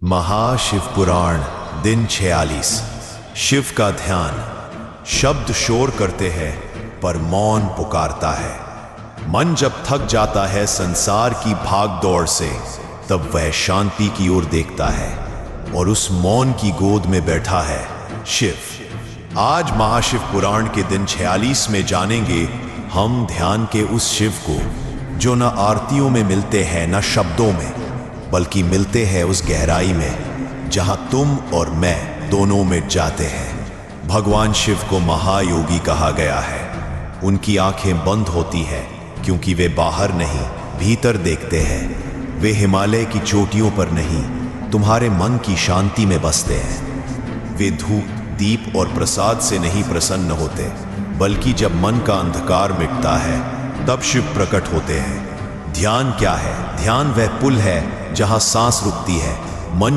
महाशिव पुराण दिन 46। शिव का ध्यान। शब्द शोर करते हैं पर मौन पुकारता है। मन जब थक जाता है संसार की भाग दौड़ से, तब वह शांति की ओर देखता है और उस मौन की गोद में बैठा है शिव। आज महाशिव पुराण के दिन 46 में जानेंगे हम ध्यान के उस शिव को जो न आरतियों में मिलते हैं न शब्दों में, बल्कि मिलते हैं उस गहराई में जहां तुम और मैं दोनों मिट जाते हैं। भगवान शिव को महायोगी कहा गया है। उनकी आंखें बंद होती हैं क्योंकि वे बाहर नहीं भीतर देखते हैं। वे हिमालय की चोटियों पर नहीं तुम्हारे मन की शांति में बसते हैं। वे धूप दीप और प्रसाद से नहीं प्रसन्न होते, बल्कि जब मन का अंधकार मिटता है तब शिव प्रकट होते हैं। ध्यान क्या है? ध्यान वह पुल है जहां सांस रुकती है, मन